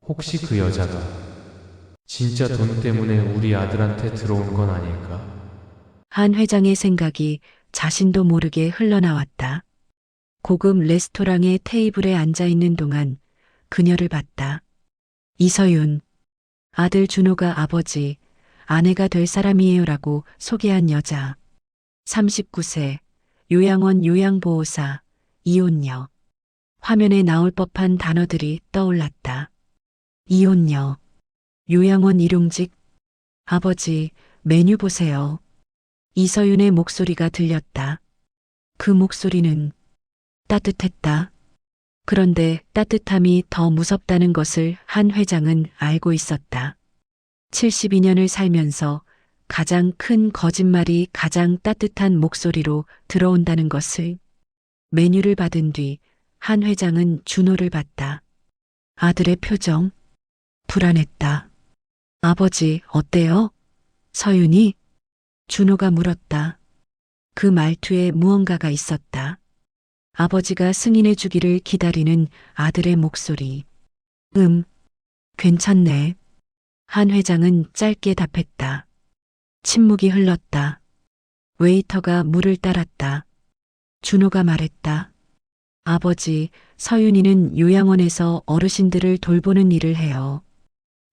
혹시 그 여자가 진짜 돈 때문에 우리 아들한테 들어온 건 아닐까? 한 회장의 생각이 자신도 모르게 흘러나왔다. 고급 레스토랑의 테이블에 앉아 있는 동안 그녀를 봤다. 이서윤, 아들 준호가 아버지, 아내가 될 사람이에요라고 소개한 여자. 39세, 요양원 요양보호사, 이혼녀. 화면에 나올 법한 단어들이 떠올랐다. 이혼녀, 요양원 일용직, 아버지, 메뉴 보세요. 이서윤의 목소리가 들렸다. 그 목소리는 따뜻했다. 그런데 따뜻함이 더 무섭다는 것을 한 회장은 알고 있었다. 72년을 살면서 가장 큰 거짓말이 가장 따뜻한 목소리로 들어온다는 것을. 메뉴를 받은 뒤 한 회장은 준호를 봤다. 아들의 표정 불안했다. 아버지 어때요? 서윤이? 준호가 물었다. 그 말투에 무언가가 있었다. 아버지가 승인해 주기를 기다리는 아들의 목소리. 괜찮네. 한 회장은 짧게 답했다. 침묵이 흘렀다. 웨이터가 물을 따랐다. 준호가 말했다. 아버지, 서윤이는 요양원에서 어르신들을 돌보는 일을 해요.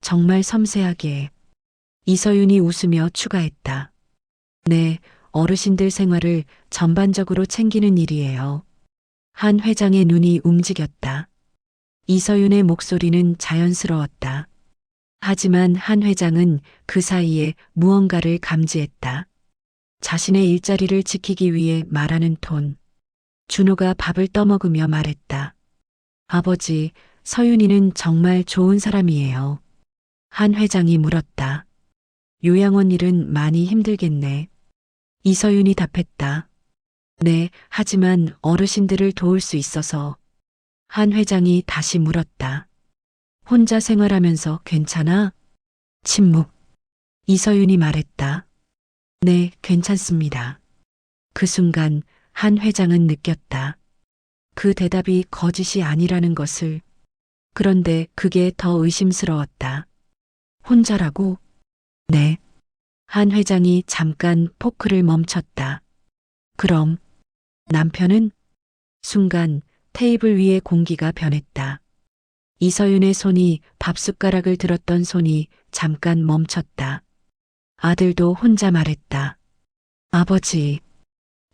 정말 섬세하게. 이서윤이 웃으며 추가했다. 네, 어르신들 생활을 전반적으로 챙기는 일이에요. 한 회장의 눈이 움직였다. 이서윤의 목소리는 자연스러웠다. 하지만 한 회장은 그 사이에 무언가를 감지했다. 자신의 일자리를 지키기 위해 말하는 톤. 준호가 밥을 떠먹으며 말했다. 아버지, 서윤이는 정말 좋은 사람이에요. 한 회장이 물었다. 요양원 일은 많이 힘들겠네. 이서윤이 답했다. 네, 하지만 어르신들을 도울 수 있어서. 한 회장이 다시 물었다. 혼자 생활하면서 괜찮아? 침묵. 이서윤이 말했다. 네, 괜찮습니다. 그 순간 한 회장은 느꼈다. 그 대답이 거짓이 아니라는 것을. 그런데 그게 더 의심스러웠다. 혼자라고? 네. 한 회장이 잠깐 포크를 멈췄다. 그럼 남편은? 순간 테이블 위의 공기가 변했다. 이서윤의 손이 밥숟가락을 들었던 손이 잠깐 멈췄다. 아들도 혼자 말했다. 아버지.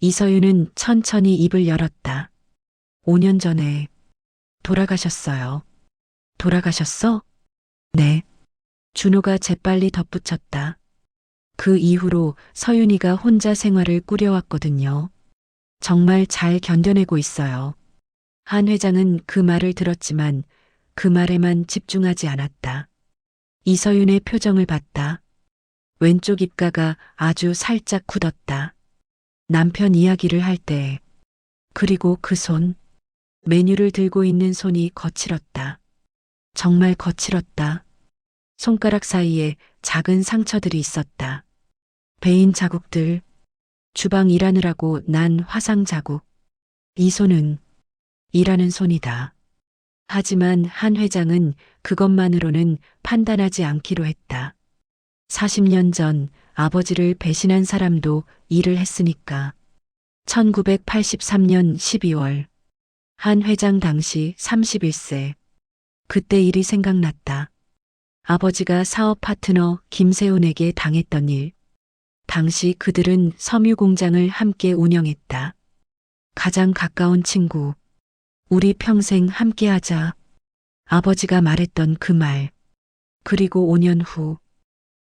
이서윤은 천천히 입을 열었다. 5년 전에 돌아가셨어요. 돌아가셨어? 네. 준호가 재빨리 덧붙였다. 그 이후로 서윤이가 혼자 생활을 꾸려왔거든요. 정말 잘 견뎌내고 있어요. 한 회장은 그 말을 들었지만 그 말에만 집중하지 않았다. 이서윤의 표정을 봤다. 왼쪽 입가가 아주 살짝 굳었다. 남편 이야기를 할 때, 그리고 그 손, 메뉴를 들고 있는 손이 거칠었다. 정말 거칠었다. 손가락 사이에 작은 상처들이 있었다. 베인 자국들, 주방 일하느라고 난 화상 자국. 이 손은 일하는 손이다. 하지만 한 회장은 그것만으로는 판단하지 않기로 했다. 40년 전 아버지를 배신한 사람도 일을 했으니까. 1983년 12월. 한 회장 당시 31세. 그때 일이 생각났다. 아버지가 사업 파트너 김세훈에게 당했던 일. 당시 그들은 섬유 공장을 함께 운영했다. 가장 가까운 친구. 우리 평생 함께 하자. 아버지가 말했던 그 말. 그리고 5년 후.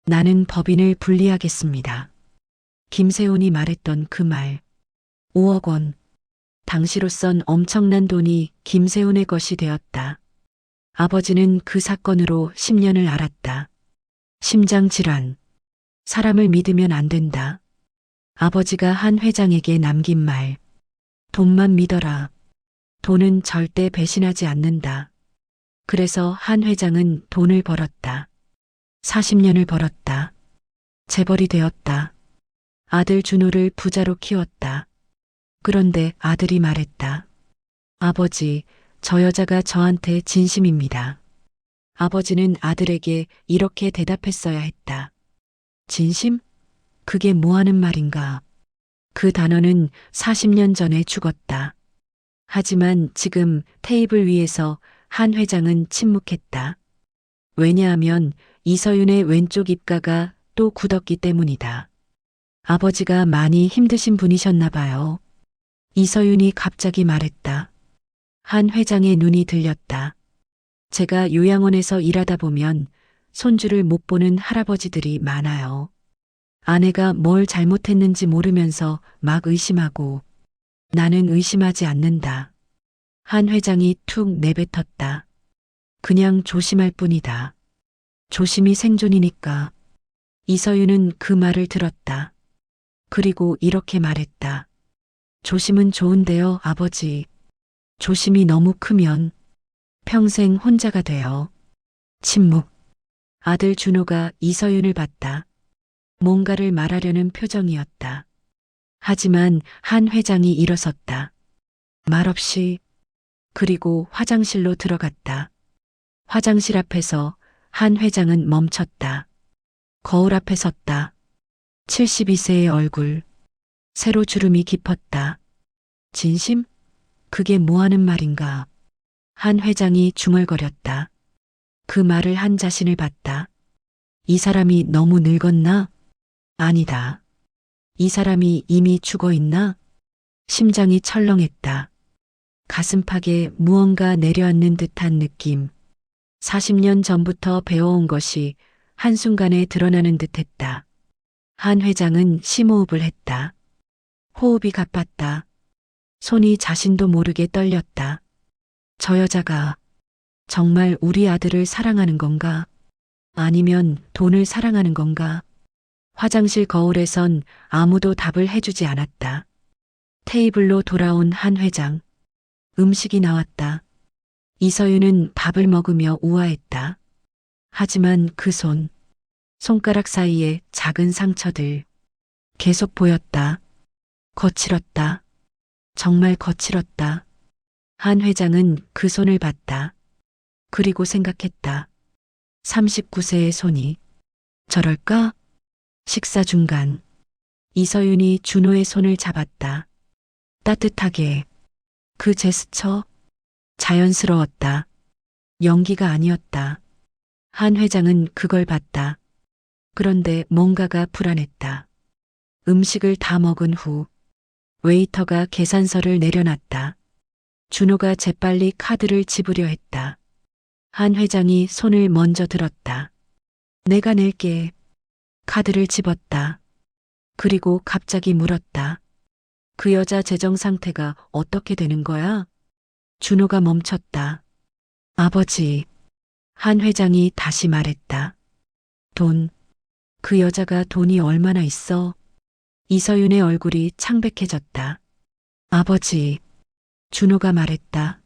나는 법인을 분리하겠습니다. 김세훈이 말했던 그 말. 5억 원. 당시로선 엄청난 돈이 김세훈의 것이 되었다. 아버지는 그 사건으로 10년을 앓았다. 심장질환. 사람을 믿으면 안 된다. 아버지가 한 회장에게 남긴 말. 돈만 믿어라. 돈은 절대 배신하지 않는다. 그래서 한 회장은 돈을 벌었다. 40년을 벌었다. 재벌이 되었다. 아들 준호를 부자로 키웠다. 그런데 아들이 말했다. 아버지, 저 여자가 저한테 진심입니다. 아버지는 아들에게 이렇게 대답했어야 했다. 진심? 그게 뭐 하는 말인가? 그 단어는 40년 전에 죽었다. 하지만 지금 테이블 위에서 한 회장은 침묵했다. 왜냐하면 이서윤의 왼쪽 입가가 또 굳었기 때문이다. 아버지가 많이 힘드신 분이셨나 봐요. 이서윤이 갑자기 말했다. 한 회장의 눈이 들렸다. 제가 요양원에서 일하다 보면 손주를 못 보는 할아버지들이 많아요. 아내가 뭘 잘못했는지 모르면서 막 의심하고 나는 의심하지 않는다. 한 회장이 툭 내뱉었다. 그냥 조심할 뿐이다. 조심이 생존이니까. 이서윤은 그 말을 들었다. 그리고 이렇게 말했다. 조심은 좋은데요, 아버지. 조심이 너무 크면 평생 혼자가 돼요. 침묵. 아들 준호가 이서윤을 봤다. 뭔가를 말하려는 표정이었다. 하지만 한 회장이 일어섰다. 말없이. 그리고 화장실로 들어갔다. 화장실 앞에서 한 회장은 멈췄다. 거울 앞에 섰다. 72세의 얼굴. 새로 주름이 깊었다. 진심? 그게 뭐 하는 말인가? 한 회장이 중얼거렸다. 그 말을 한 자신을 봤다. 이 사람이 너무 늙었나? 아니다. 이 사람이 이미 죽어 있나? 심장이 철렁했다. 가슴팍에 무언가 내려앉는 듯한 느낌. 40년 전부터 배워온 것이 한순간에 드러나는 듯했다. 한 회장은 심호흡을 했다. 호흡이 가팠다. 손이 자신도 모르게 떨렸다. 저 여자가 정말 우리 아들을 사랑하는 건가? 아니면 돈을 사랑하는 건가? 화장실 거울에선 아무도 답을 해주지 않았다. 테이블로 돌아온 한 회장. 음식이 나왔다. 이서윤은 밥을 먹으며 우아했다. 하지만 그 손가락 사이에 작은 상처들 계속 보였다. 거칠었다. 정말 거칠었다. 한 회장은 그 손을 봤다. 그리고 생각했다. 39세의 손이 저럴까? 식사 중간 이서윤이 준호의 손을 잡았다. 따뜻하게. 그 제스처 자연스러웠다. 연기가 아니었다. 한 회장은 그걸 봤다. 그런데 뭔가가 불안했다. 음식을 다 먹은 후 웨이터가 계산서를 내려놨다. 준호가 재빨리 카드를 집으려 했다. 한 회장이 손을 먼저 들었다. 내가 낼게. 카드를 집었다. 그리고 갑자기 물었다. 그 여자 재정 상태가 어떻게 되는 거야? 준호가 멈췄다. 아버지. 한 회장이 다시 말했다. 돈. 그 여자가 돈이 얼마나 있어? 이서윤의 얼굴이 창백해졌다. 아버지. 준호가 말했다.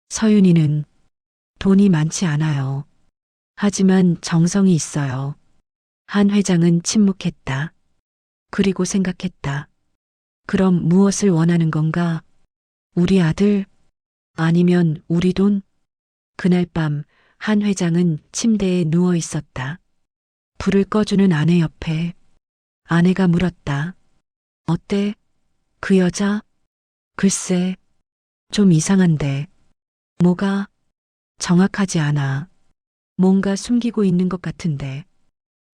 서윤이는 돈이 많지 않아요. 하지만 정성이 있어요. 한 회장은 침묵했다. 그리고 생각했다. 그럼 무엇을 원하는 건가? 우리 아들? 아니면 우리 돈? 그날 밤 한 회장은 침대에 누워 있었다. 불을 꺼주는 아내 옆에 아내가 물었다. 어때? 그 여자? 글쎄, 좀 이상한데. 뭐가? 정확하지 않아. 뭔가 숨기고 있는 것 같은데.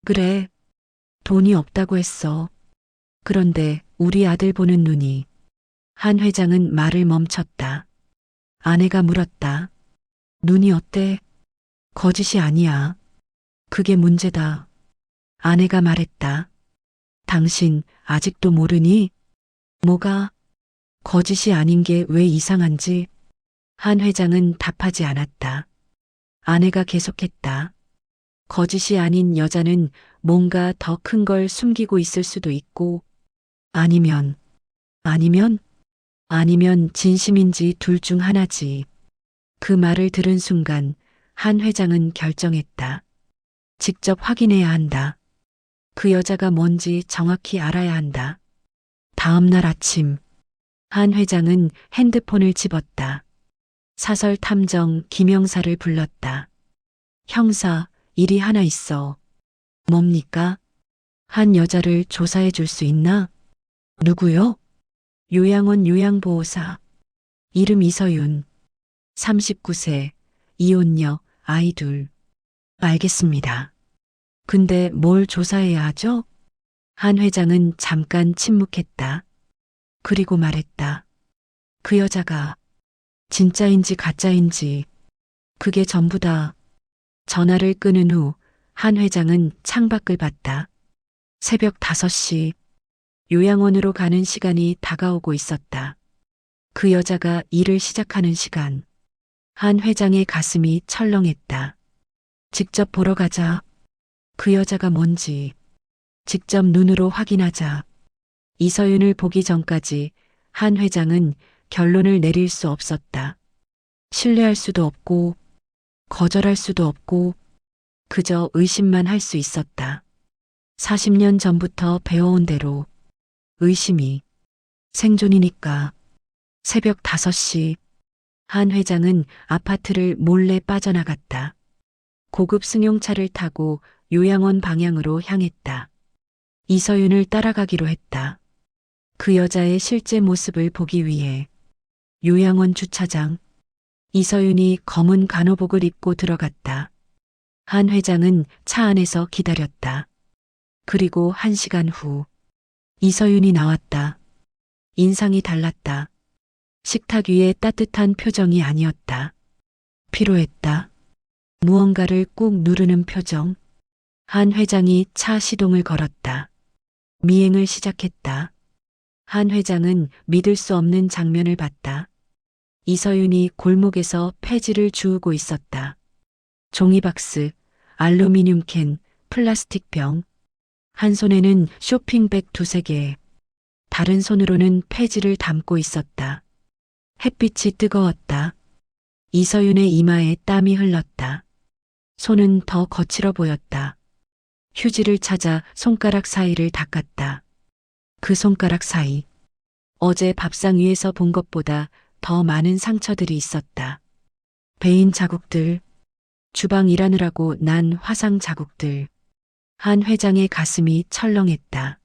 그래, 돈이 없다고 했어. 그런데 우리 아들 보는 눈이. 한 회장은 말을 멈췄다. 아내가 물었다. 눈이 어때? 거짓이 아니야. 그게 문제다. 아내가 말했다. 당신 아직도 모르니? 뭐가? 거짓이 아닌 게 왜 이상한지? 한 회장은 답하지 않았다. 아내가 계속했다. 거짓이 아닌 여자는 뭔가 더 큰 걸 숨기고 있을 수도 있고, 아니면 진심인지 둘 중 하나지. 그 말을 들은 순간 한 회장은 결정했다. 직접 확인해야 한다. 그 여자가 뭔지 정확히 알아야 한다. 다음 날 아침 한 회장은 핸드폰을 집었다. 사설 탐정 김영사를 불렀다. 형사, 일이 하나 있어. 뭡니까? 한 여자를 조사해 줄 수 있나? 누구요? 요양원 요양보호사. 이름 이서윤. 39세. 이혼녀, 아이 둘. 알겠습니다. 근데 뭘 조사해야 하죠? 한 회장은 잠깐 침묵했다. 그리고 말했다. 그 여자가 진짜인지 가짜인지 그게 전부다. 전화를 끊은 후 한 회장은 창밖을 봤다. 새벽 5시 요양원으로 가는 시간이 다가오고 있었다. 그 여자가 일을 시작하는 시간. 한 회장의 가슴이 철렁했다. 직접 보러 가자. 그 여자가 뭔지 직접 눈으로 확인하자. 이서윤을 보기 전까지 한 회장은 결론을 내릴 수 없었다. 신뢰할 수도 없고 거절할 수도 없고 그저 의심만 할 수 있었다. 40년 전부터 배워온 대로 의심이 생존이니까. 새벽 5시 한 회장은 아파트를 몰래 빠져나갔다. 고급 승용차를 타고 요양원 방향으로 향했다. 이서윤을 따라가기로 했다. 그 여자의 실제 모습을 보기 위해. 요양원 주차장. 이서윤이 검은 간호복을 입고 들어갔다. 한 회장은 차 안에서 기다렸다. 그리고 1시간 후 이서윤이 나왔다. 인상이 달랐다. 식탁 위에 따뜻한 표정이 아니었다. 피로했다. 무언가를 꾹 누르는 표정. 한 회장이 차 시동을 걸었다. 미행을 시작했다. 한 회장은 믿을 수 없는 장면을 봤다. 이서윤이 골목에서 폐지를 주우고 있었다. 종이박스, 알루미늄 캔, 플라스틱 병. 한 손에는 쇼핑백 2~3개. 다른 손으로는 폐지를 담고 있었다. 햇빛이 뜨거웠다. 이서윤의 이마에 땀이 흘렀다. 손은 더 거칠어 보였다. 휴지를 찾아 손가락 사이를 닦았다. 그 손가락 사이. 어제 밥상 위에서 본 것보다 더 많은 상처들이 있었다. 베인 자국들, 주방 일하느라고 난 화상 자국들. 한 회장의 가슴이 철렁했다.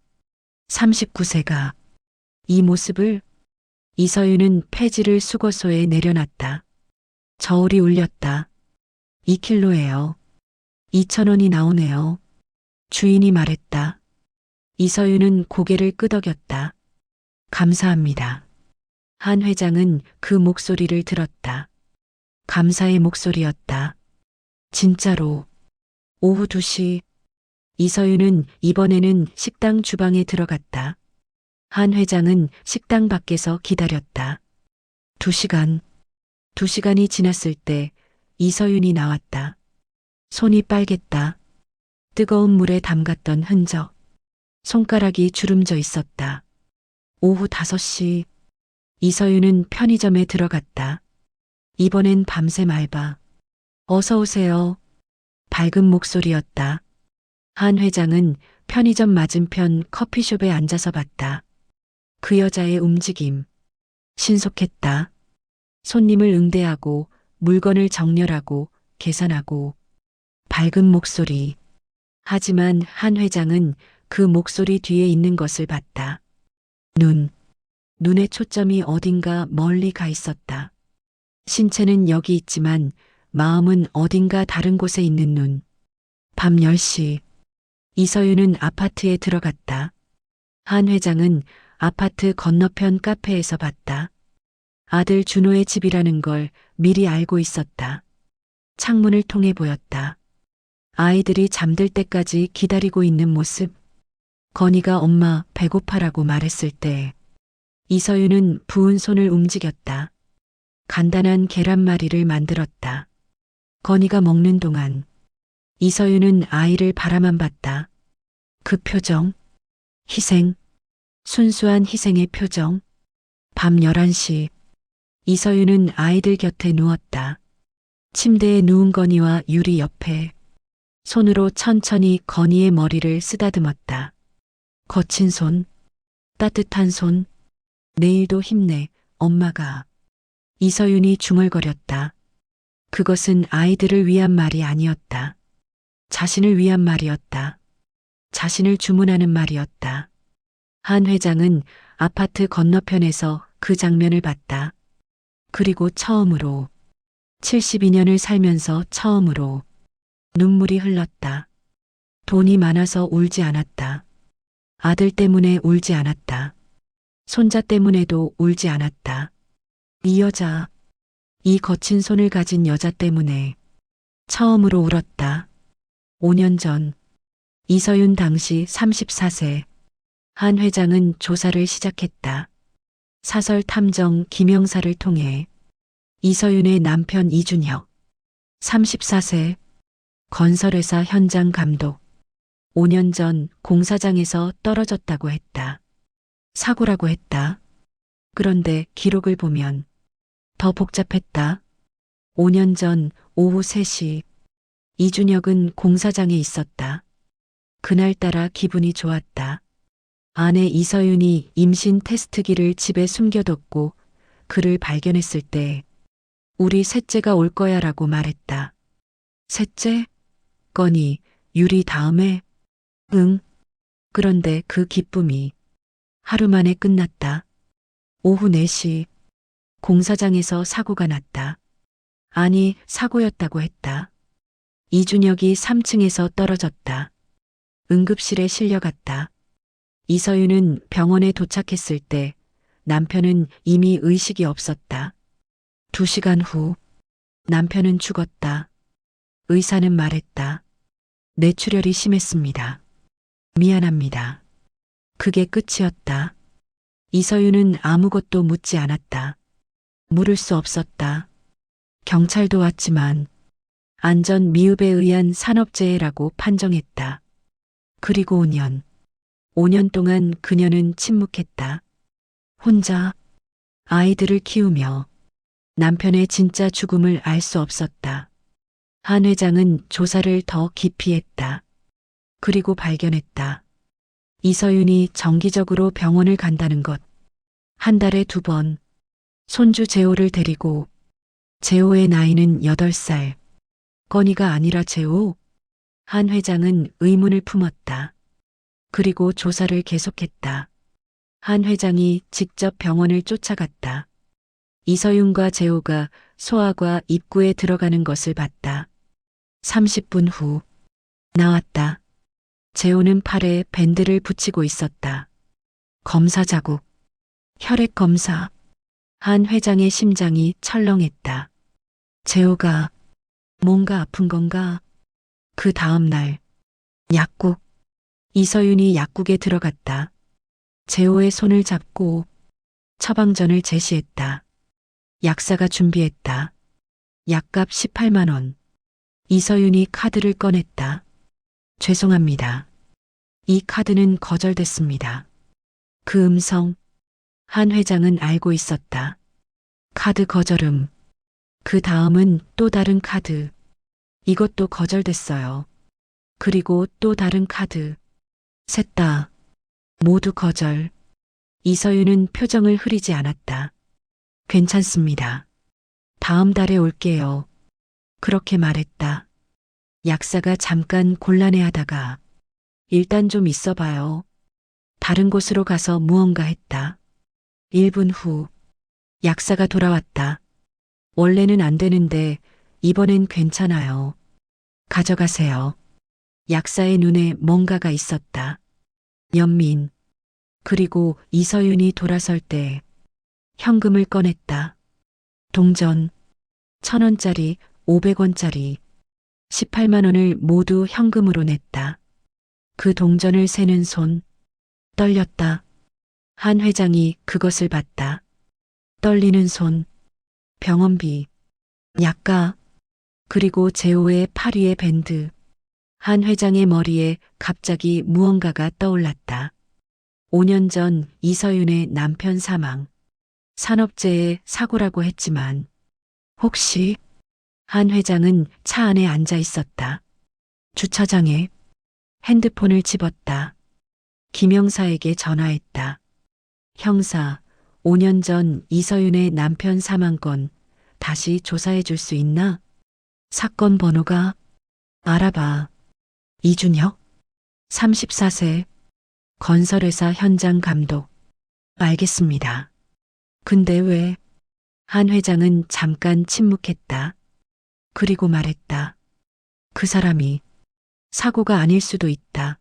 39세가 이 모습을. 이서윤은 폐지를 수거소에 내려놨다. 저울이 울렸다. 2킬로예요. 2,000원이 나오네요. 주인이 말했다. 이서윤은 고개를 끄덕였다. 감사합니다. 한 회장은 그 목소리를 들었다. 감사의 목소리였다. 진짜로. 오후 2시 이서윤은 이번에는 식당 주방에 들어갔다. 한 회장은 식당 밖에서 기다렸다. 2시간. 2시간이 지났을 때 이서윤이 나왔다. 손이 빨갰다. 뜨거운 물에 담갔던 흔적. 손가락이 주름져 있었다. 오후 5시 이서윤은 편의점에 들어갔다. 이번엔 밤샘 알바. 어서 오세요. 밝은 목소리였다. 한 회장은 편의점 맞은편 커피숍에 앉아서 봤다. 그 여자의 움직임. 신속했다. 손님을 응대하고 물건을 정렬하고 계산하고. 밝은 목소리. 하지만 한 회장은 그 목소리 뒤에 있는 것을 봤다. 눈. 눈의 초점이 어딘가 멀리 가 있었다. 신체는 여기 있지만 마음은 어딘가 다른 곳에 있는 눈. 밤 10시. 이서윤은 아파트에 들어갔다. 한 회장은 아파트 건너편 카페에서 봤다. 아들 준호의 집이라는 걸 미리 알고 있었다. 창문을 통해 보였다. 아이들이 잠들 때까지 기다리고 있는 모습. 건이가 엄마 배고파라고 말했을 때 이서윤은 부은 손을 움직였다. 간단한 계란말이를 만들었다. 건이가 먹는 동안 이서윤은 아이를 바라만 봤다. 그 표정. 희생. 순수한 희생의 표정. 밤 11시. 이서윤은 아이들 곁에 누웠다. 침대에 누운 건이와 유리 옆에. 손으로 천천히 건이의 머리를 쓰다듬었다. 거친 손. 따뜻한 손. 내일도 힘내, 엄마가. 이서윤이 중얼거렸다. 그것은 아이들을 위한 말이 아니었다. 자신을 위한 말이었다. 자신을 주문하는 말이었다. 한 회장은 아파트 건너편에서 그 장면을 봤다. 그리고 처음으로 72년을 살면서 처음으로 눈물이 흘렀다. 돈이 많아서 울지 않았다. 아들 때문에 울지 않았다. 손자 때문에도 울지 않았다. 이 여자, 이 거친 손을 가진 여자 때문에 처음으로 울었다. 5년 전, 이서윤 당시 34세. 한 회장은 조사를 시작했다. 사설 탐정 김영사를 통해 이서윤의 남편 이준혁, 34세, 건설회사 현장 감독, 5년 전 공사장에서 떨어졌다고 했다. 사고라고 했다. 그런데 기록을 보면 더 복잡했다. 5년 전 오후 3시 이준혁은 공사장에 있었다. 그날따라 기분이 좋았다. 아내 이서윤이 임신 테스트기를 집에 숨겨뒀고 그를 발견했을 때 우리 셋째가 올 거야 라고 말했다. 셋째? 건이 유리 다음에? 응. 그런데 그 기쁨이 하루 만에 끝났다. 오후 4시 공사장에서 사고가 났다. 아니, 사고였다고 했다. 이준혁이 3층에서 떨어졌다. 응급실에 실려갔다. 이서윤은 병원에 도착했을 때 남편은 이미 의식이 없었다. 2시간 후 남편은 죽었다. 의사는 말했다. 뇌출혈이 심했습니다. 미안합니다. 그게 끝이었다. 이서윤은 아무것도 묻지 않았다. 물을 수 없었다. 경찰도 왔지만 안전 미흡에 의한 산업재해라고 판정했다. 그리고 5년 동안 그녀는 침묵했다. 혼자 아이들을 키우며 남편의 진짜 죽음을 알 수 없었다. 한 회장은 조사를 더 깊이 했다. 그리고 발견했다. 이서윤이 정기적으로 병원을 간다는 것. 한 달에 2번. 손주 재호를 데리고. 재호의 나이는 8살. 건이가 아니라 재호? 한 회장은 의문을 품었다. 그리고 조사를 계속했다. 한 회장이 직접 병원을 쫓아갔다. 이서윤과 재호가 소아과 입구에 들어가는 것을 봤다. 30분 후 나왔다. 재호는 팔에 밴드를 붙이고 있었다. 검사 자국. 혈액 검사. 한 회장의 심장이 철렁했다. 재호가 뭔가 아픈 건가? 그 다음 날 약국. 이서윤이 약국에 들어갔다. 재호의 손을 잡고 처방전을 제시했다. 약사가 준비했다. 약값 18만 원. 이서윤이 카드를 꺼냈다. 죄송합니다. 이 카드는 거절됐습니다. 그 음성. 한 회장은 알고 있었다. 카드 거절음. 그 다음은 또 다른 카드. 이것도 거절됐어요. 그리고 또 다른 카드. 셋 다 모두 거절. 이서윤은 표정을 흐리지 않았다. 괜찮습니다. 다음 달에 올게요. 그렇게 말했다. 약사가 잠깐 곤란해하다가 일단 좀 있어봐요. 다른 곳으로 가서 무언가 했다. 1분 후 약사가 돌아왔다. 원래는 안 되는데 이번엔 괜찮아요. 가져가세요. 약사의 눈에 뭔가가 있었다. 연민. 그리고 이서윤이 돌아설 때 현금을 꺼냈다. 동전. 1,000원짜리, 500원짜리, 18만 원을 모두 현금으로 냈다. 그 동전을 세는 손. 떨렸다. 한 회장이 그것을 봤다. 떨리는 손. 병원비. 약가. 그리고 재호의 팔 위에 밴드. 한 회장의 머리에 갑자기 무언가가 떠올랐다. 5년 전 이서윤의 남편 사망. 산업재해 사고라고 했지만 혹시 한 회장은 차 안에 앉아 있었다. 주차장에 핸드폰을 집었다. 김영사에게 전화했다. 형사, 5년 전 이서윤의 남편 사망 건 다시 조사해 줄 수 있나? 사건 번호가 알아봐. 이준혁, 34세, 건설회사 현장 감독. 알겠습니다. 근데 왜? 한 회장은 잠깐 침묵했다. 그리고 말했다. 그 사람이 사고가 아닐 수도 있다.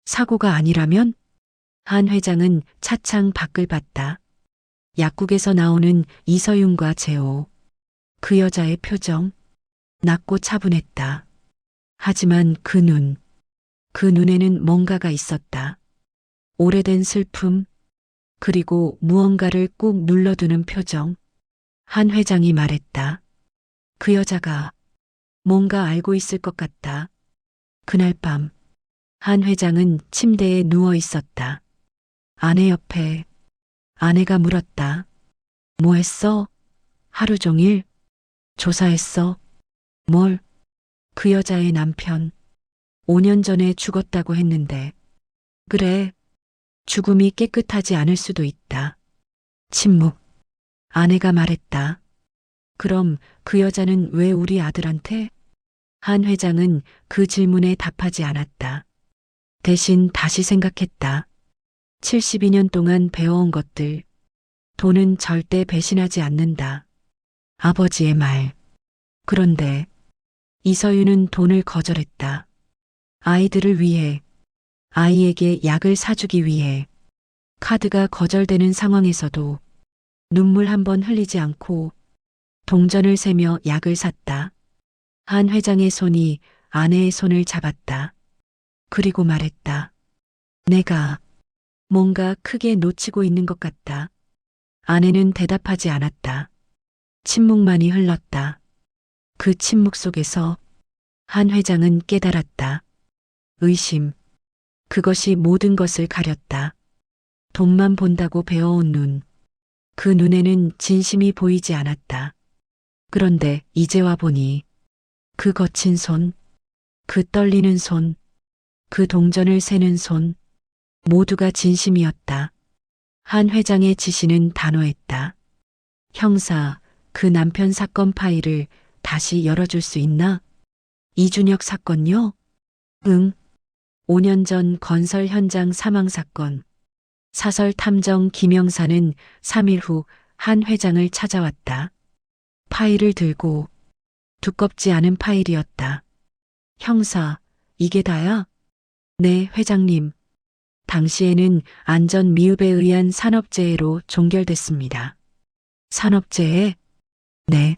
사고가 아니라면? 한 회장은 차창 밖을 봤다. 약국에서 나오는 이서윤과 재호. 그 여자의 표정, 낮고 차분했다. 하지만 그 눈에는 뭔가가 있었다. 오래된 슬픔, 그리고 무언가를 꾹 눌러두는 표정. 한 회장이 말했다. 그 여자가 뭔가 알고 있을 것 같다. 그날 밤, 한 회장은 침대에 누워 있었다. 아내 옆에 아내가 물었다. 뭐 했어? 하루 종일? 조사했어? 뭘? 그 여자의 남편. 5년 전에 죽었다고 했는데. 그래. 죽음이 깨끗하지 않을 수도 있다. 침묵. 아내가 말했다. 그럼 그 여자는 왜 우리 아들한테? 한 회장은 그 질문에 답하지 않았다. 대신 다시 생각했다. 72년 동안 배워온 것들. 돈은 절대 배신하지 않는다. 아버지의 말. 그런데 이서윤은 돈을 거절했다. 아이들을 위해, 아이에게 약을 사주기 위해. 카드가 거절되는 상황에서도 눈물 한 번 흘리지 않고 동전을 세며 약을 샀다. 한 회장의 손이 아내의 손을 잡았다. 그리고 말했다. 내가 뭔가 크게 놓치고 있는 것 같다. 아내는 대답하지 않았다. 침묵만이 흘렀다. 그 침묵 속에서 한 회장은 깨달았다. 의심. 그것이 모든 것을 가렸다. 돈만 본다고 배워온 눈. 그 눈에는 진심이 보이지 않았다. 그런데 이제 와 보니 그 거친 손, 그 떨리는 손, 그 동전을 세는 손, 모두가 진심이었다. 한 회장의 지시는 단호했다. 형사, 그 남편 사건 파일을 다시 열어줄 수 있나? 이준혁 사건요? 응. 5년 전 건설 현장 사망 사건. 사설 탐정 김영사는 3일 후 한 회장을 찾아왔다. 파일을 들고 두껍지 않은 파일이었다. 형사, 이게 다야? 네, 회장님. 당시에는 안전 미흡에 의한 산업재해로 종결됐습니다. 산업재해? 네.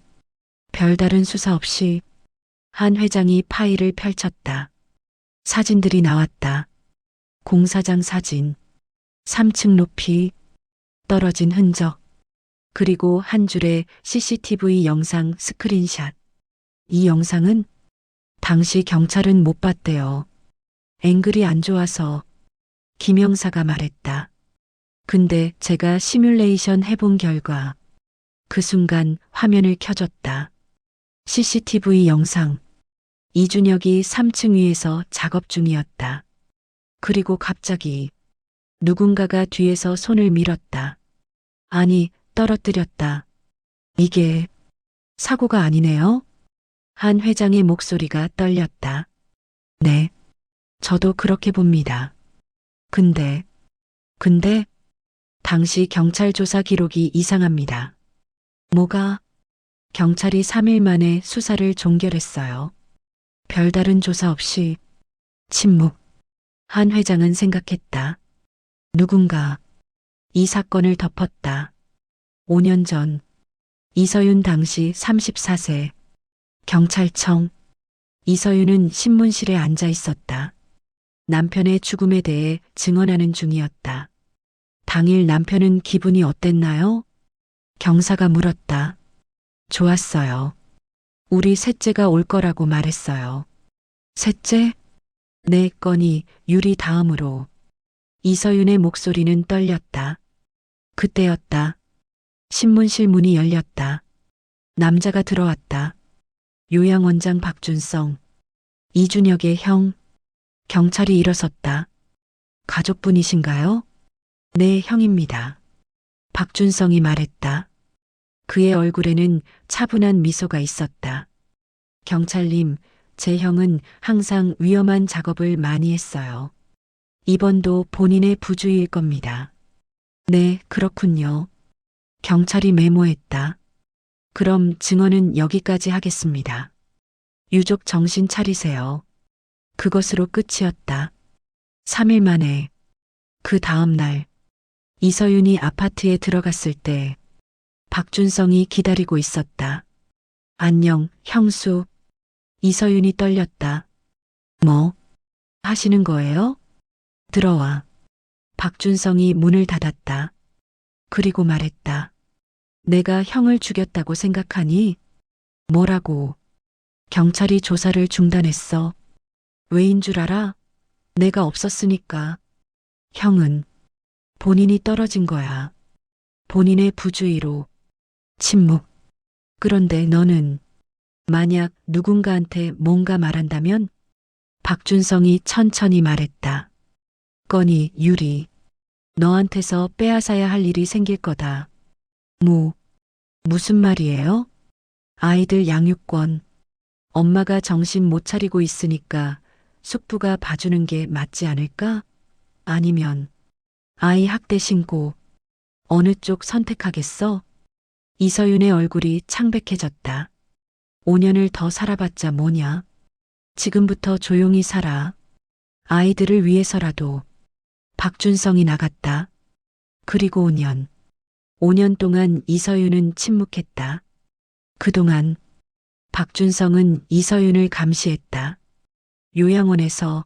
별다른 수사 없이 한 회장이 파일을 펼쳤다. 사진들이 나왔다. 공사장 사진, 3층 높이, 떨어진 흔적, 그리고 한 줄의 CCTV 영상 스크린샷. 이 영상은 당시 경찰은 못 봤대요. 앵글이 안 좋아서. 김영사가 말했다. 근데 제가 시뮬레이션 해본 결과 그 순간 화면을 켜줬다. CCTV 영상. 이준혁이 3층 위에서 작업 중이었다. 그리고 갑자기 누군가가 뒤에서 손을 밀었다. 아니, 떨어뜨렸다. 이게 사고가 아니네요? 한 회장의 목소리가 떨렸다. 네, 저도 그렇게 봅니다. 근데 당시 경찰 조사 기록이 이상합니다. 뭐가? 경찰이 3일 만에 수사를 종결했어요. 별다른 조사 없이. 침묵. 한 회장은 생각했다. 누군가 이 사건을 덮었다. 5년 전 이서윤 당시 34세. 경찰청. 이서윤은 신문실에 앉아 있었다. 남편의 죽음에 대해 증언하는 중이었다. 당일 남편은 기분이 어땠나요? 경사가 물었다. 좋았어요. 우리 셋째가 올 거라고 말했어요. 셋째? 네, 건이 유리 다음으로. 이서윤의 목소리는 떨렸다. 그때였다. 신문실 문이 열렸다. 남자가 들어왔다. 요양원장 박준성. 이준혁의 형. 경찰이 일어섰다. 가족분이신가요? 네, 형입니다. 박준성이 말했다. 그의 얼굴에는 차분한 미소가 있었다. 경찰님, 제 형은 항상 위험한 작업을 많이 했어요. 이번도 본인의 부주의일 겁니다. 네, 그렇군요. 경찰이 메모했다. 그럼 증언은 여기까지 하겠습니다. 유족 정신 차리세요. 그것으로 끝이었다. 3일 만에 그 다음 날 이서윤이 아파트에 들어갔을 때 박준성이 기다리고 있었다. 안녕, 형수. 이서윤이 떨렸다. 뭐 하시는 거예요? 들어와. 박준성이 문을 닫았다. 그리고 말했다. 내가 형을 죽였다고 생각하니? 뭐라고? 경찰이 조사를 중단했어. 왜인 줄 알아? 내가 없었으니까. 형은 본인이 떨어진 거야. 본인의 부주의로. 침묵. 그런데 너는 만약 누군가한테 뭔가 말한다면? 박준성이 천천히 말했다. 건이 유리. 너한테서 빼앗아야 할 일이 생길 거다. 무슨 말이에요? 아이들 양육권. 엄마가 정신 못 차리고 있으니까 숙부가 봐주는 게 맞지 않을까? 아니면 아이 학대 신고. 어느 쪽 선택하겠어? 이서윤의 얼굴이 창백해졌다. 5년을 더 살아봤자 뭐냐? 지금부터 조용히 살아. 아이들을 위해서라도. 박준성이 나갔다. 그리고 5년. 5년 동안 이서윤은 침묵했다. 그동안 박준성은 이서윤을 감시했다. 요양원에서,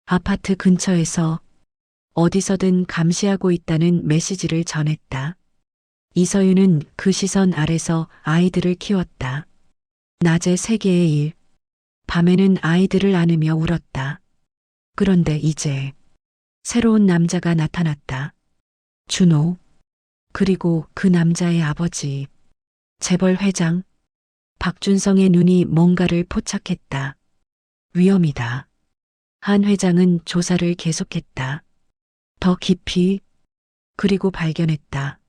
아파트 근처에서, 어디서든 감시하고 있다는 메시지를 전했다. 이서윤은 그 시선 아래서 아이들을 키웠다. 낮에 세계의 일, 밤에는 아이들을 안으며 울었다. 그런데 이제 새로운 남자가 나타났다. 준호. 그리고 그 남자의 아버지. 재벌 회장. 박준성의 눈이 뭔가를 포착했다. 위험이다. 한 회장은 조사를 계속했다. 더 깊이. 그리고 발견했다.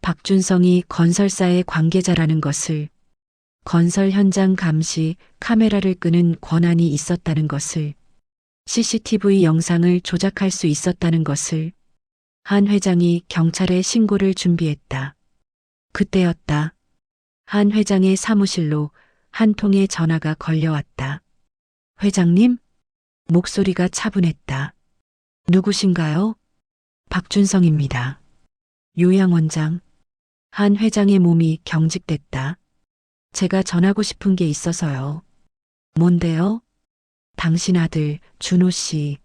박준성이 건설사의 관계자라는 것을, 건설 현장 감시 카메라를 끄는 권한이 있었다는 것을, CCTV 영상을 조작할 수 있었다는 것을. 한 회장이 경찰에 신고를 준비했다. 그때였다. 한 회장의 사무실로 한 통의 전화가 걸려왔다. 회장님? 목소리가 차분했다. 누구신가요? 박준성입니다. 요양원장. 한 회장의 몸이 경직됐다. 제가 전하고 싶은 게 있어서요. 뭔데요? 당신 아들 준호 씨.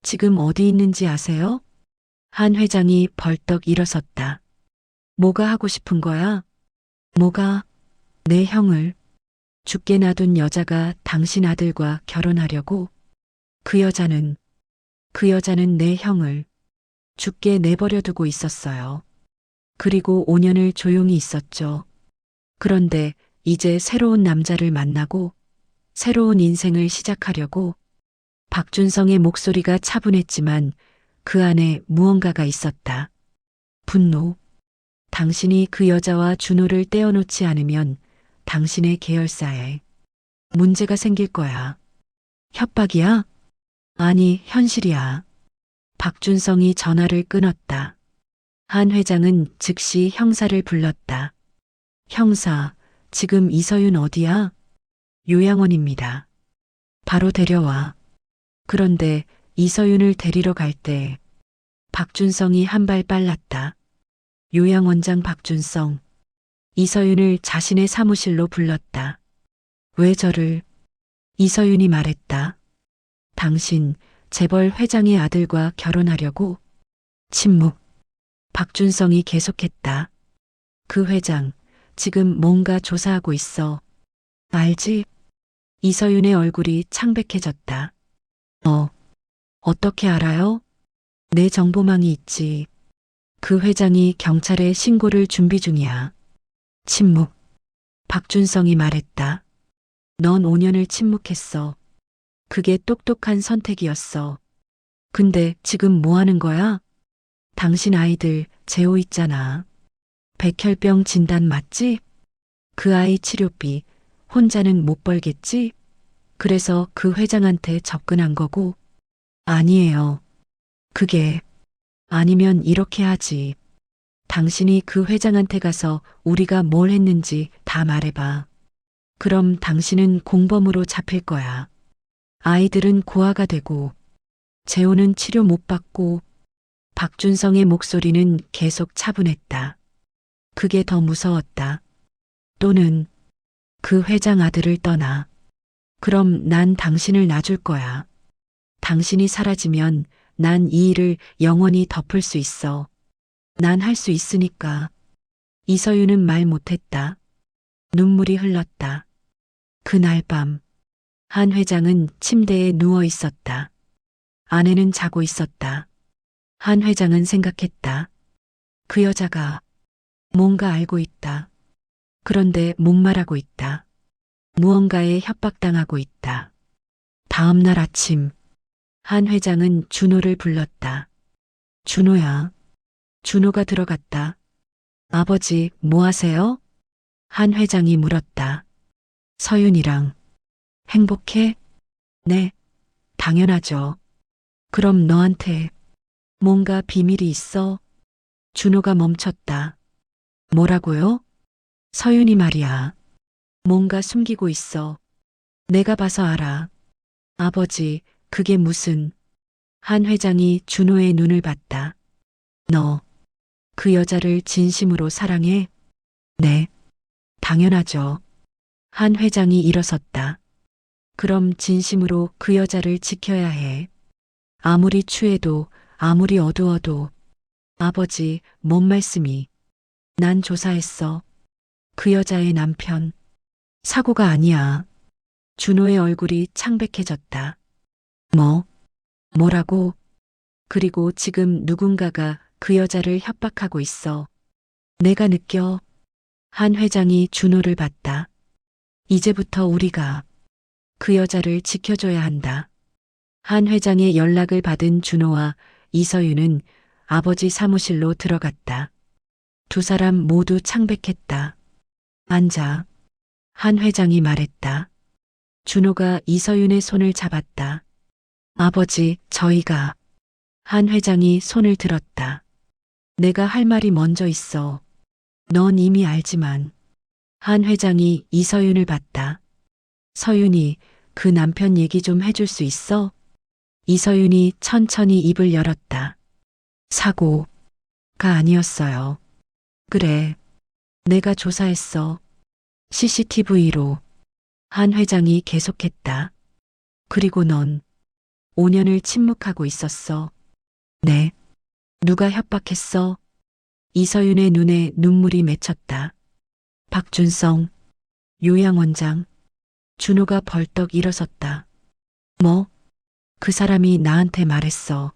지금 어디 있는지 아세요? 한 회장이 벌떡 일어섰다. 뭐가 하고 싶은 거야? 뭐가? 내 형을 죽게 놔둔 여자가 당신 아들과 결혼하려고? 그 여자는 내 형을 죽게 내버려 두고 있었어요. 그리고 5년을 조용히 있었죠. 그런데 이제 새로운 남자를 만나고 새로운 인생을 시작하려고. 박준성의 목소리가 차분했지만 그 안에 무언가가 있었다. 분노. 당신이 그 여자와 준호를 떼어놓지 않으면 당신의 계열사에 문제가 생길 거야. 협박이야? 아니, 현실이야. 박준성이 전화를 끊었다. 한 회장은 즉시 형사를 불렀다. 형사, 지금 이서윤 어디야? 요양원입니다. 바로 데려와. 그런데 이서윤을 데리러 갈 때 박준성이 한 발 빨랐다. 요양원장 박준성. 이서윤을 자신의 사무실로 불렀다. 왜 저를? 이서윤이 말했다. 당신 재벌 회장의 아들과 결혼하려고? 침묵. 박준성이 계속했다. 그 회장, 지금 뭔가 조사하고 있어. 알지? 이서윤의 얼굴이 창백해졌다. 어떻게 알아요? 내 정보망이 있지. 그 회장이 경찰에 신고를 준비 중이야. 침묵. 박준성이 말했다. 넌 5년을 침묵했어. 그게 똑똑한 선택이었어. 근데 지금 뭐 하는 거야? 당신 아이들 재호 있잖아. 백혈병 진단 맞지? 그 아이 치료비 혼자는 못 벌겠지? 그래서 그 회장한테 접근한 거고. 아니에요. 그게 아니면 이렇게 하지. 당신이 그 회장한테 가서 우리가 뭘 했는지 다 말해봐. 그럼 당신은 공범으로 잡힐 거야. 아이들은 고아가 되고, 재호는 치료 못 받고, 박준성의 목소리는 계속 차분했다. 그게 더 무서웠다. 또는 그 회장 아들을 떠나. 그럼 난 당신을 놔줄 거야. 당신이 사라지면 난 이 일을 영원히 덮을 수 있어. 난 할 수 있으니까. 이서윤은 말 못했다. 눈물이 흘렀다. 그날 밤, 한 회장은 침대에 누워 있었다. 아내는 자고 있었다. 한 회장은 생각했다. 그 여자가 뭔가 알고 있다. 그런데 목말하고 있다. 무언가에 협박당하고 있다. 다음 날 아침, 한 회장은 준호를 불렀다. 준호야. 준호가 들어갔다. 아버지, 뭐 하세요? 한 회장이 물었다. 서윤이랑. 행복해? 네, 당연하죠. 그럼 너한테 뭔가 비밀이 있어? 준호가 멈췄다. 뭐라고요? 서윤이 말이야. 뭔가 숨기고 있어. 내가 봐서 알아. 아버지, 그게 무슨. 한 회장이 준호의 눈을 봤다. 너, 그 여자를 진심으로 사랑해? 네, 당연하죠. 한 회장이 일어섰다. 그럼 진심으로 그 여자를 지켜야 해. 아무리 추해도, 아무리 어두워도. 아버지, 뭔 말씀이. 난 조사했어. 그 여자의 남편. 사고가 아니야. 준호의 얼굴이 창백해졌다. 뭐라고? 그리고 지금 누군가가 그 여자를 협박하고 있어. 내가 느껴. 한 회장이 준호를 봤다. 이제부터 우리가 그 여자를 지켜줘야 한다. 한 회장의 연락을 받은 준호와 이서윤은 아버지 사무실로 들어갔다. 두 사람 모두 창백했다. 앉아. 한 회장이 말했다. 준호가 이서윤의 손을 잡았다. 아버지, 저희가. 한 회장이 손을 들었다. 내가 할 말이 먼저 있어. 넌 이미 알지만. 한 회장이 이서윤을 봤다. 서윤이, 그 남편 얘기 좀 해줄 수 있어? 이서윤이 천천히 입을 열었다. 사고가 아니었어요. 그래. 내가 조사했어. CCTV로. 한 회장이 계속했다. 그리고 넌 5년을 침묵하고 있었어. 네. 누가 협박했어? 이서윤의 눈에 눈물이 맺혔다. 박준성, 요양원장. 준호가 벌떡 일어섰다. 뭐? 그 사람이 나한테 말했어.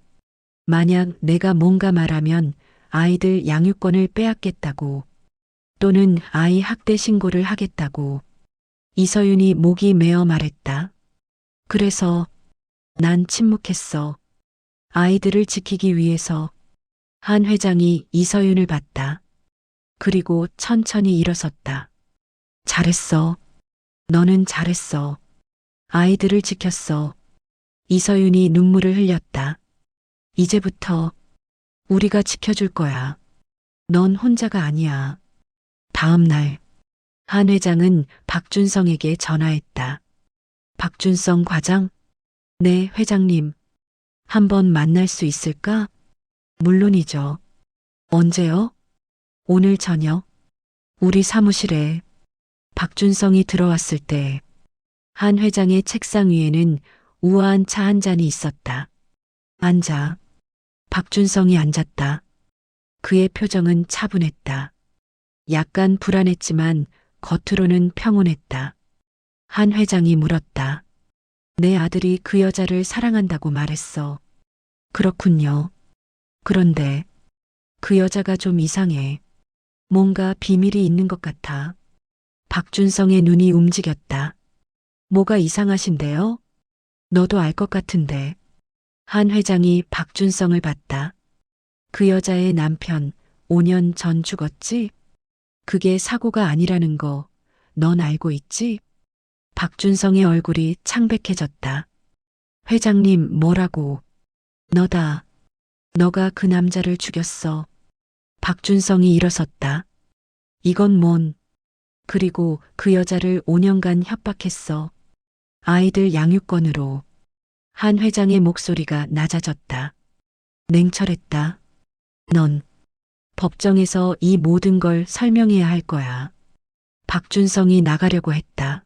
만약 내가 뭔가 말하면 아이들 양육권을 빼앗겠다고. 또는 아이 학대 신고를 하겠다고. 이서윤이 목이 메어 말했다. 그래서 난 침묵했어. 아이들을 지키기 위해서. 한 회장이 이서윤을 봤다. 그리고 천천히 일어섰다. 잘했어. 너는 잘했어. 아이들을 지켰어. 이서윤이 눈물을 흘렸다. 이제부터 우리가 지켜줄 거야. 넌 혼자가 아니야. 다음 날, 한 회장은 박준성에게 전화했다. 박준성 과장? 네, 회장님. 한번 만날 수 있을까? 물론이죠. 언제요? 오늘 저녁. 우리 사무실에. 박준성이 들어왔을 때, 한 회장의 책상 위에는 우아한 차 한 잔이 있었다. 앉아. 박준성이 앉았다. 그의 표정은 차분했다. 약간 불안했지만 겉으로는 평온했다. 한 회장이 물었다. 내 아들이 그 여자를 사랑한다고 말했어. 그렇군요. 그런데 그 여자가 좀 이상해. 뭔가 비밀이 있는 것 같아. 박준성의 눈이 움직였다. 뭐가 이상하신데요? 너도 알 것 같은데. 한 회장이 박준성을 봤다. 그 여자의 남편 5년 전 죽었지? 그게 사고가 아니라는 거 넌 알고 있지? 박준성의 얼굴이 창백해졌다. 회장님, 뭐라고? 너다. 너가 그 남자를 죽였어. 박준성이 일어섰다. 이건 뭔? 그리고 그 여자를 5년간 협박했어. 아이들 양육권으로. 한 회장의 목소리가 낮아졌다. 냉철했다. 넌 법정에서 이 모든 걸 설명해야 할 거야. 박준성이 나가려고 했다.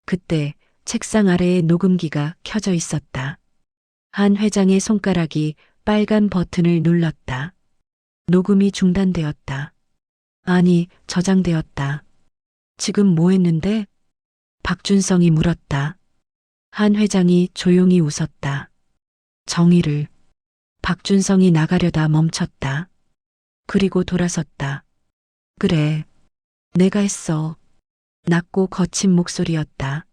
그때 책상 아래에 녹음기가 켜져 있었다. 한 회장의 손가락이 빨간 버튼을 눌렀다. 녹음이 중단되었다. 아니, 저장되었다. 지금 뭐 했는데? 박준성이 물었다. 한 회장이 조용히 웃었다. 정의를. 박준성이 나가려다 멈췄다. 그리고 돌아섰다. 그래. 내가 했어. 낮고 거친 목소리였다.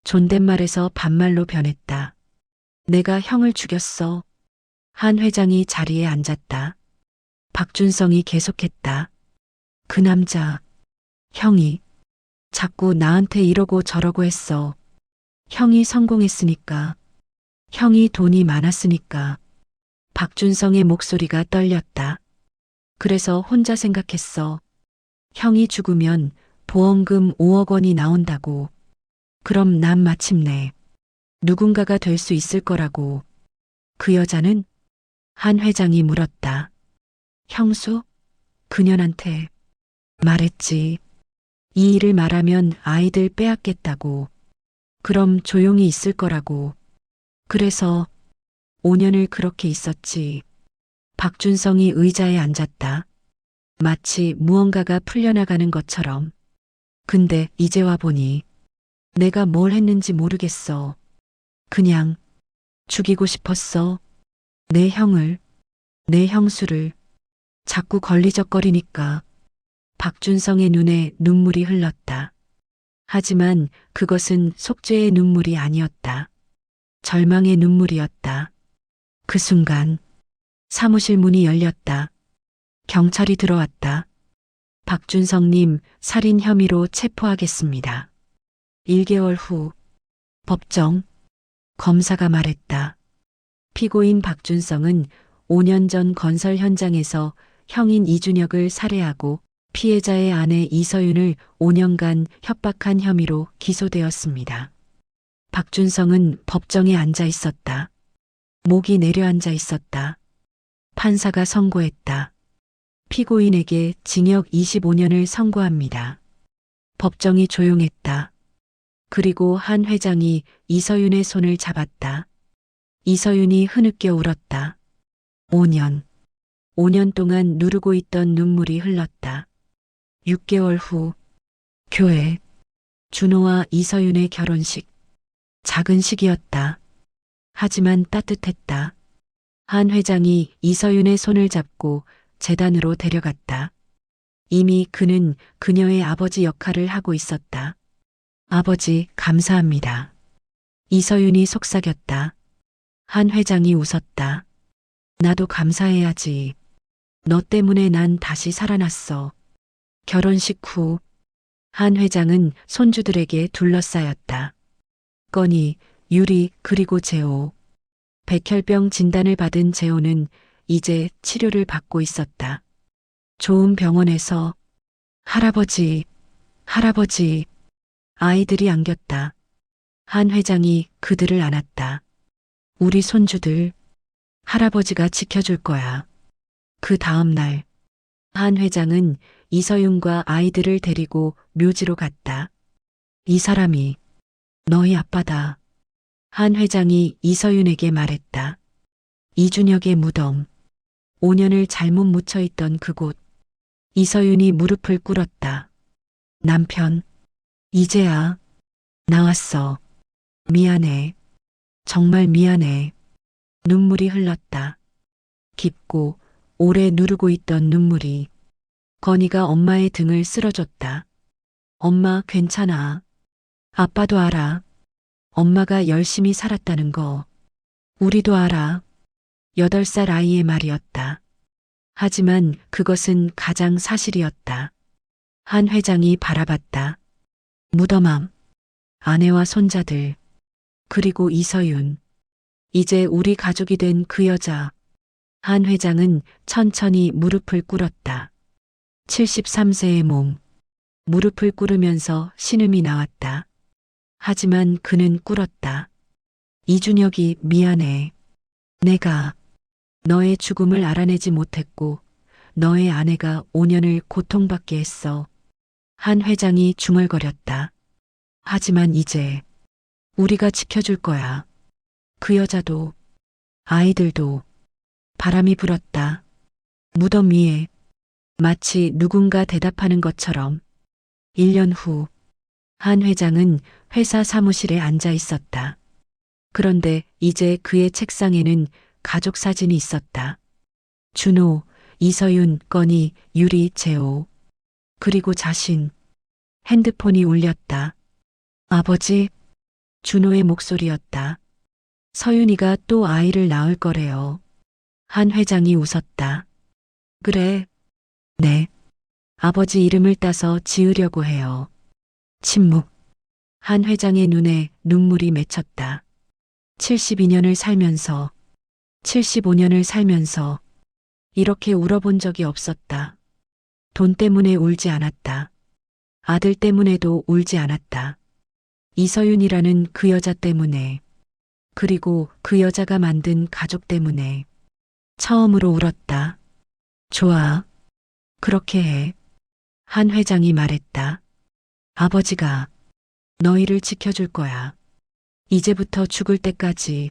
존댓말에서 반말로 변했다. 내가 형을 죽였어. 한 회장이 자리에 앉았다. 박준성이 계속했다. 그 남자, 형이 자꾸 나한테 이러고 저러고 했어. 형이 성공했으니까. 형이 돈이 많았으니까. 박준성의 목소리가 떨렸다. 그래서 혼자 생각했어. 형이 죽으면 보험금 5억 원이 나온다고. 그럼 난 마침내 누군가가 될 수 있을 거라고. 그 여자는? 한 회장이 물었다. 형수? 그년한테 말했지. 이 일을 말하면 아이들 빼앗겠다고. 그럼 조용히 있을 거라고. 그래서 5년을 그렇게 있었지. 박준성이 의자에 앉았다. 마치 무언가가 풀려나가는 것처럼. 근데 이제 와 보니 내가 뭘 했는지 모르겠어. 그냥 죽이고 싶었어. 내 형을, 내 형수를. 자꾸 걸리적거리니까. 박준성의 눈에 눈물이 흘렀다. 하지만 그것은 속죄의 눈물이 아니었다. 절망의 눈물이었다. 그 순간 사무실 문이 열렸다. 경찰이 들어왔다. 박준성님, 살인 혐의로 체포하겠습니다. 1개월 후 법정. 검사가 말했다. 피고인 박준성은 5년 전 건설 현장에서 형인 이준혁을 살해하고 피해자의 아내 이서윤을 5년간 협박한 혐의로 기소되었습니다. 박준성은 법정에 앉아 있었다. 목이 내려앉아 있었다. 판사가 선고했다. 피고인에게 징역 25년을 선고합니다. 법정이 조용했다. 그리고 한 회장이 이서윤의 손을 잡았다. 이서윤이 흐느껴 울었다. 5년. 5년 동안 누르고 있던 눈물이 흘렀다. 6개월 후 교회. 준호와 이서윤의 결혼식. 작은 식이었다. 하지만 따뜻했다. 한 회장이 이서윤의 손을 잡고 재단으로 데려갔다. 이미 그는 그녀의 아버지 역할을 하고 있었다. 아버지, 감사합니다. 이서윤이 속삭였다. 한 회장이 웃었다. 나도 감사해야지. 너 때문에 난 다시 살아났어. 결혼식 후 한 회장은 손주들에게 둘러싸였다. 건희, 유리 그리고 재호. 백혈병 진단을 받은 재호는 이제 치료를 받고 있었다. 좋은 병원에서 할아버지, 할아버지. 아이들이 안겼다. 한 회장이 그들을 안았다. 우리 손주들, 할아버지가 지켜줄 거야. 그 다음 날, 한 회장은 이서윤과 아이들을 데리고 묘지로 갔다. 이 사람이 너희 아빠다. 한 회장이 이서윤에게 말했다. 이준혁의 무덤. 5년을 잘못 묻혀있던 그곳. 이서윤이 무릎을 꿇었다. 남편, 이제야 나왔어. 미안해. 정말 미안해. 눈물이 흘렀다. 깊고 오래 누르고 있던 눈물이. 건희가 엄마의 등을 쓸어줬다. 엄마 괜찮아. 아빠도 알아. 엄마가 열심히 살았다는 거. 우리도 알아. 8살 아이의 말이었다. 하지만 그것은 가장 사실이었다. 한 회장이 바라봤다. 무덤 앞. 아내와 손자들, 그리고 이서윤. 이제 우리 가족이 된 그 여자. 한 회장은 천천히 무릎을 꿇었다. 73세의 몸. 무릎을 꿇으면서 신음이 나왔다. 하지만 그는 꿇었다. 이준혁이 미안해. 내가 너의 죽음을 알아내지 못했고 너의 아내가 5년을 고통받게 했어. 한 회장이 중얼거렸다. 하지만 이제 우리가 지켜줄 거야. 그 여자도 아이들도. 바람이 불었다. 무덤 위에 마치 누군가 대답하는 것처럼. 1년 후 한 회장은 회사 사무실에 앉아 있었다. 그런데 이제 그의 책상에는 가족 사진이 있었다. 준호, 이서윤, 건희, 유리, 재호. 그리고 자신. 핸드폰이 울렸다. 아버지, 준호의 목소리였다. 서윤이가 또 아이를 낳을 거래요. 한 회장이 웃었다. 그래. 네. 아버지 이름을 따서 지으려고 해요. 침묵. 한 회장의 눈에 눈물이 맺혔다. 72년을 살면서, 75년을 살면서 이렇게 울어본 적이 없었다. 돈 때문에 울지 않았다. 아들 때문에도 울지 않았다. 이서윤이라는 그 여자 때문에, 그리고 그 여자가 만든 가족 때문에 처음으로 울었다. 좋아. 그렇게 해. 한 회장이 말했다. 아버지가 너희를 지켜줄 거야. 이제부터 죽을 때까지.